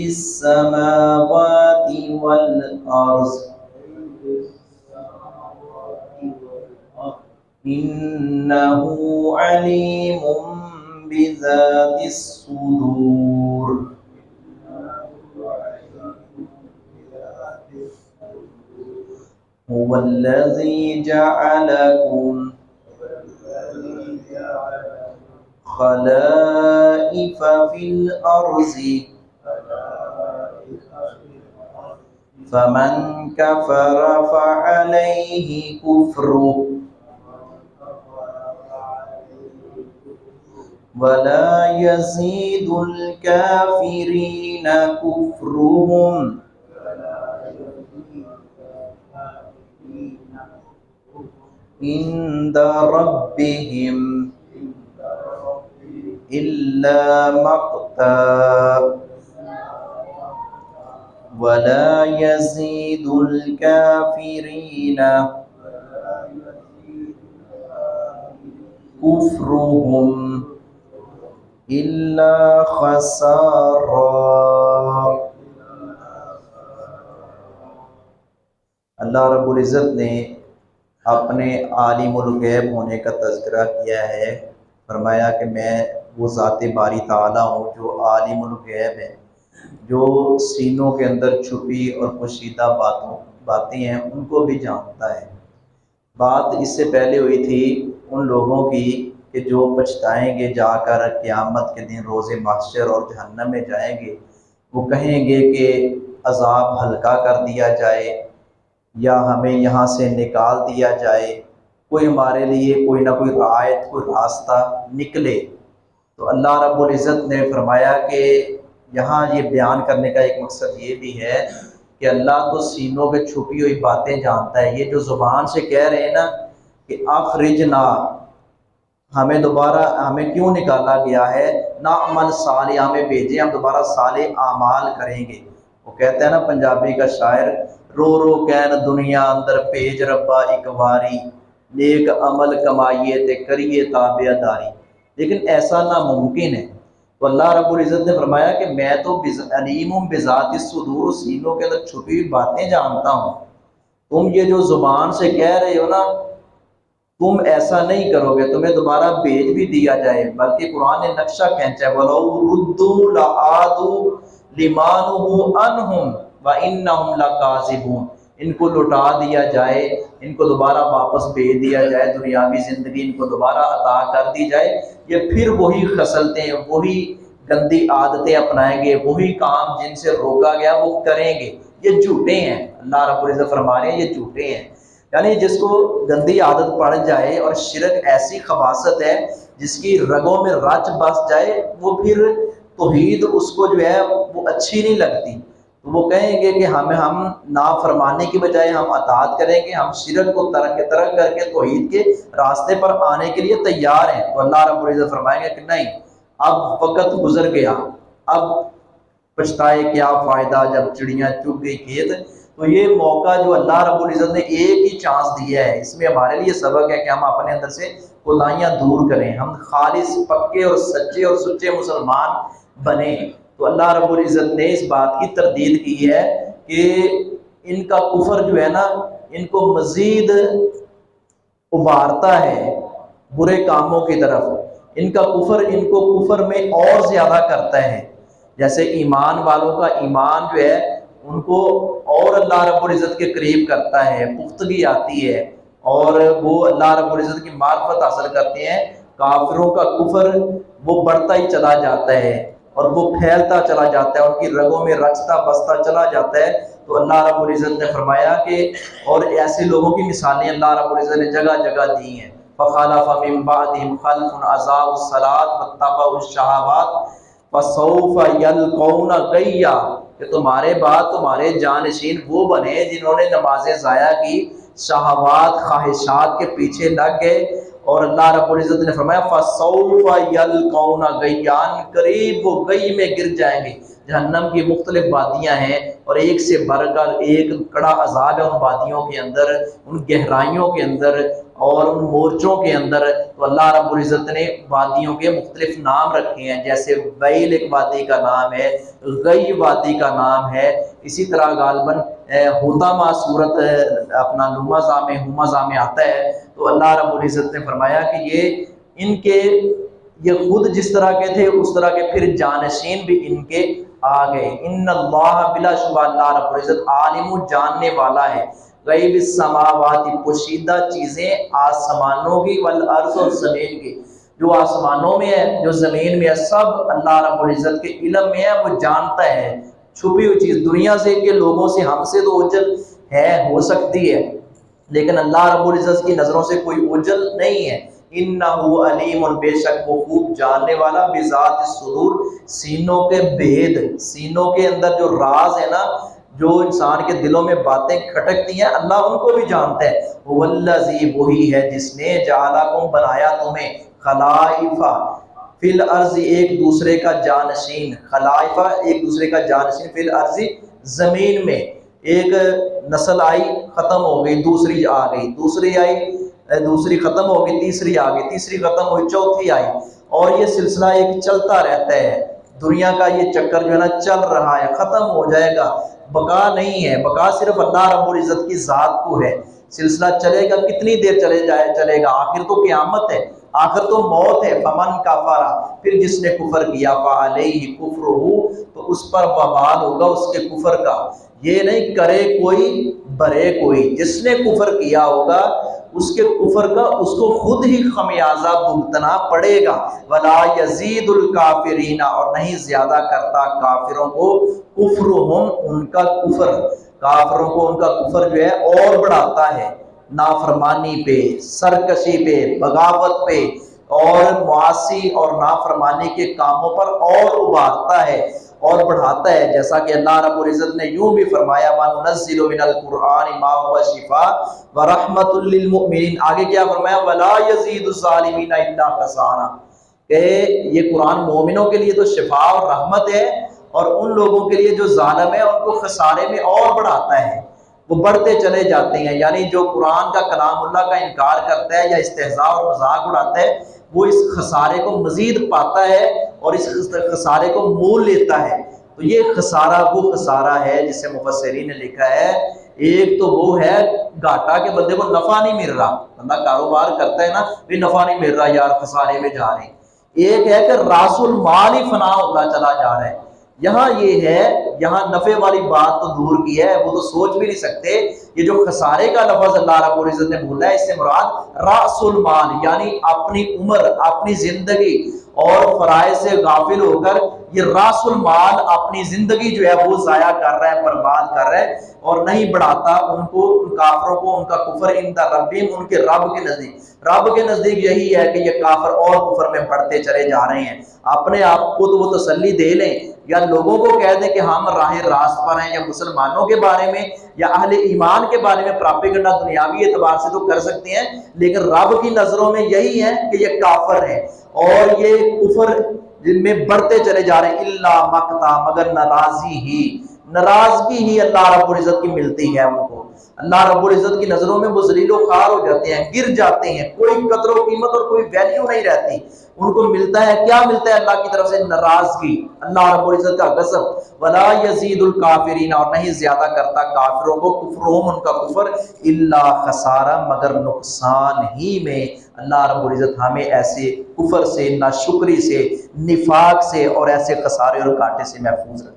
السماوات والأرض إنه عليم بذات الصدور. هو الذي جعلكم خلائف في الأرض فمن كفر فعليه كفره ولا يزيد الكافرين كفرهم عند ربهم إلا مقتا ولا يزيد الكافرين كفرهم إلا خسارا. اللہ رب العزت نے اپنے عالم الغیب ہونے کا تذکرہ کیا ہے. فرمایا کہ میں وہ ذات باری تعالیٰ ہوں جو عالم الغیب ہے، جو سینوں کے اندر چھپی اور پوشیدہ باتیں ہیں ان کو بھی جانتا ہے. بات اس سے پہلے ہوئی تھی ان لوگوں کی کہ جو پچھتائیں گے جا کر قیامت کے دن روز محشر اور جہنم میں جائیں گے. وہ کہیں گے کہ عذاب ہلکا کر دیا جائے یا ہمیں یہاں سے نکال دیا جائے، کوئی ہمارے لیے کوئی نہ کوئی رعایت، کوئی راستہ نکلے. تو اللہ رب العزت نے فرمایا کہ یہاں یہ بیان کرنے کا ایک مقصد یہ بھی ہے کہ اللہ تو سینوں کے چھپی ہوئی باتیں جانتا ہے. یہ جو زبان سے کہہ رہے ہیں نا کہ اخرجنا، ہمیں دوبارہ ہمیں کیوں نکالا گیا ہے، نعمل صالح، ہمیں بھیجے ہم دوبارہ صالح اعمال کریں گے. وہ کہتا ہے نا پنجابی کا شاعر، رو رو کہن دنیا اندر بھیج ربا ایک واری، نیک عمل کمائیے تے کریے تابع داری. لیکن ایسا ناممکن ہے. تو اللہ رب العزت نے فرمایا کہ میں تو علیم بذات الصدور، سینوں کے اندر چھپی ہوئی باتیں جانتا ہوں. تم یہ جو زبان سے کہہ رہے ہو نا، تم ایسا نہیں کرو گے، تمہیں دوبارہ بھیج بھی دیا جائے. بلکہ قرآن نے نقشہ کھینچا ہے، وَلَوْ رُدُّوا لَعَادُوا لِمَا نُهُوا عَنْهُ وَإِنَّهُمْ لَكَاذِبُونَ. ان کو لوٹا دیا جائے، ان کو دوبارہ واپس بھیج دیا جائے، دنیاوی زندگی ان کو دوبارہ عطا کر دی جائے، یہ پھر وہی خصلتیں، وہی گندی عادتیں اپنائیں گے، وہی کام جن سے روکا گیا وہ کریں گے. یہ جھوٹے ہیں. اللہ رب العزت فرما رہے ہیں یہ جھوٹے ہیں. یعنی جس کو گندی عادت پڑ جائے اور شرک ایسی خباثت ہے جس کی رگوں میں رچ بس جائے، وہ پھر توحید اس کو جو ہے وہ اچھی نہیں لگتی. تو وہ کہیں گے کہ ہم نافرمانی کی بجائے ہم اطاعت کریں گے، ہم شرک کو ترک کر کے توحید کے راستے پر آنے کے لیے تیار ہیں. تو اللہ رب العزت فرمائیں گے کہ نہیں، اب وقت گزر گیا، اب پچھتائے کیا فائدہ جب چڑیاں چگ گئی کھیت. تو یہ موقع جو اللہ رب العزت نے ایک ہی چانس دیا ہے، اس میں ہمارے لیے سبق ہے کہ ہم اپنے اندر سے کوتاہیاں دور کریں، ہم خالص پکے اور سچے اور سچے مسلمان بنیں. تو اللہ رب العزت نے اس بات کی تردید کی ہے کہ ان کا کفر جو ہے نا ان کو مزید ابھارتا ہے برے کاموں کی طرف. ان کا کفر ان کو کفر میں اور زیادہ کرتا ہے. جیسے ایمان والوں کا ایمان جو ہے ان کو اور اللہ رب العزت کے قریب کرتا ہے، پختگی آتی ہے اور وہ اللہ رب العزت کی معرفت حاصل کرتے ہیں. کافروں کا کفر وہ بڑھتا ہی چلا جاتا ہے اور وہ پھیلتا چلا جاتا ہے، ان کی رگوں میں رچتا بستا چلا جاتا ہے. تو اللہ رب العزت نے فرمایا کہ اور ایسے لوگوں کی مثالیں اللہ رب العزت نے جگہ جگہ دی ہیں. فَخَلَفَ مِن بَعْدِهِمْ خَلْفٌ أَضَاعُوا الصَّلَاةَ وَاتَّبَعُوا الشَّهَوَاتِ فَسَوْفَ يَلْقَوْنَ غَيًّا. کہ تمہارے بعد تمہارے جانشین وہ بنے جنہوں نے نمازیں ضائع کی، شہوات خواہشات کے پیچھے لگ گئے. اور اللہ رب العزت نے فرمایا فَسَوْفَ يَلْقَوْنَ غَيًّا، قریب وہ گئی میں گر جائیں گے. جہنم کی مختلف وادیاں ہیں اور ایک سے بڑھ کر ایک کڑا عذاب ہے ان وادیوں کے اندر، ان گہرائیوں کے اندر. اور ان مورچوں کے اندر تو اللہ رب العزت نے وادیوں کے مختلف نام رکھے ہیں، جیسے ویل ایک وادی کا نام ہے، غی وادی کا نام ہے، اسی طرح غالباً ہوتاما صورت اپنا لمزہ میں ہمزہ میں آتا ہے۔ تو اللہ رب العزت نے فرمایا کہ یہ خود جس طرح کے تھے اس طرح کے پھر جانشین بھی ان کے آ گئے۔ ان اللہ بلا شبہ اللہ رب العزت عالم جاننے والا ہے، غیب السماوات پوشیدہ چیزیں آسمانوں کی والارض اور زمین کی، جو آسمانوں میں ہے جو زمین میں ہے سب اللہ رب العزت کے علم میں ہے، وہ جانتا ہے۔ چھپی ہوئی چیز دنیا سے کہ لوگوں سے ہم سے تو اوجل ہے ہو سکتی ہے، لیکن اللہ رب العزت کی نظروں سے کوئی اوجل نہیں ہے۔ انہو علیم، بے شک وہ خوب جاننے والا، بذات الصدور سینوں کے بھید، سینوں کے اندر جو راز ہے نا، جو انسان کے دلوں میں باتیں کھٹکتی ہیں اللہ ان کو بھی جانتا ہے۔ والذی، وہی ہے جس نے جعلکم بنایا تمہیں خلائف فی الارض، ایک دوسرے کا جانشین، خلائف ایک دوسرے کا جانشین، فی الارض زمین میں، ایک نسل آئی ختم ہو گئی دوسری آ گئی، دوسری آئی دوسری ختم ہو گئی تیسری آ گئی، تیسری ختم ہوئی چوتھی آئی، اور یہ سلسلہ ایک چلتا رہتا ہے۔ دنیا کا یہ چکر جو ہے نا چل رہا ہے، ختم ہو جائے گا، بقا نہیں ہے، بقا صرف اللہ رب العزت کی ذات کو ہے۔ سلسلہ چلے گا، کتنی دیر چلے گا، آخر تو قیامت ہے، آخر تو موت ہے۔ فمن کفر، پھر جس نے کفر کیا، فعلیہ کفرہ، تو اس پر وبال ہوگا اس کے کفر کا۔ یہ نہیں کرے کوئی برے کوئی، جس نے کفر کیا ہوگا اس کے کفر کا اس کو خود ہی خمیازہ بھگتنا پڑے گا۔ ولا یزید الکافرین، اور نہیں زیادہ کرتا کافروں کو، کفرہم ان کا کفر، کافروں کو ان کا کفر جو ہے اور بڑھاتا ہے، نافرمانی پہ، سرکشی پہ، بغاوت پہ اور معاصی اور نافرمانی کے کاموں پر اور ابھارتا ہے اور بڑھاتا ہے۔ جیسا کہ اللہ رب العزت نے یوں بھی فرمایا، وَنُنَزِّلُ مِنَ الْقُرْآنِ مَا هُوَ شِفَاءٌ وَرَحْمَةٌ لِّلْمُؤْمِنِينَ۔ آگے کیا فرمایا، وَلَا يَزِيدُ الظَّالِمِينَ إِلَّا خَسَارًا، کہ یہ قرآن مومنوں کے لیے تو شفا اور رحمت ہے، اور ان لوگوں کے لیے جو ظالم ہے ان کو خسارے میں اور بڑھاتا ہے، وہ بڑھتے چلے جاتے ہیں۔ یعنی جو قرآن کا کلام اللہ کا انکار کرتا ہے یا استہزاء اور مذاق اڑاتا ہے، وہ اس خسارے کو مزید پاتا ہے اور اس خسارے کو مول لیتا ہے۔ تو یہ خسارہ وہ خسارہ ہے جسے مفسرین نے لکھا ہے، ایک تو وہ ہے گھاٹا کہ بندے کو نفع نہیں مل رہا، بندہ کاروبار کرتا ہے نا، بھی نفع نہیں مل رہا یار، خسارے میں جا رہے ہیں۔ ایک ہے کہ راس المال ہی فنا ہوتا چلا جا رہا ہے۔ یہاں یہ ہے، یہاں نفع والی بات تو دور کی ہے، وہ تو سوچ بھی نہیں سکتے۔ یہ جو خسارے کا لفظ اللہ رب العزت نے بولا ہے، اس سے مراد راس المال، یعنی اپنی عمر، اپنی زندگی اور فرائض سے غافل ہو کر یہ راس المال اپنی زندگی جو ہے وہ ضائع کر رہا ہے، برباد کر رہا ہے، اور نہیں بڑھاتا ان کو، ان کافروں کو، ان کا کفر عند ربہم، ان کے رب کے نزدیک۔ رب کے نزدیک یہی ہے کہ یہ کافر اور کفر میں بڑھتے چلے جا رہے ہیں۔ اپنے آپ کو تو وہ تسلی دے لیں یا لوگوں کو کہہ دیں کہ ہم راہ راست پر ہیں، یا مسلمانوں کے بارے میں یا اہل ایمان کے بارے میں پراپیگنڈا دنیاوی اعتبار سے تو کر سکتے ہیں، لیکن رب کی نظروں میں یہی ہے کہ یہ کافر ہے اور یہ کفر جن میں بڑھتے چلے جا رہے ہیں۔ الا مقتا، مگر ناراضگی ہی اللہ رب العزت کی ملتی ہے ان کو۔ اللہ رب العزت کی نظروں میں وہ ذلیل و خوار ہو جاتے ہیں، گر جاتے ہیں، کوئی قدر و قیمت اور کوئی ویلیو نہیں رہتی ان کو۔ ملتا ہے کیا؟ ملتا ہے اللہ کی طرف سے ناراضگی، اللہ رب العزت کا غضب۔ ولا یزید الکافرین، اور نہیں زیادہ کرتا کافروں کو، کفرہم ان کا کفر، الا خسارہ، مگر نقصان ہی میں۔ اللہ رب العزت ہمیں ایسے کفر سے، ناشکری سے، نفاق سے اور ایسے خسارے اور گھاٹے سے محفوظ رکھے۔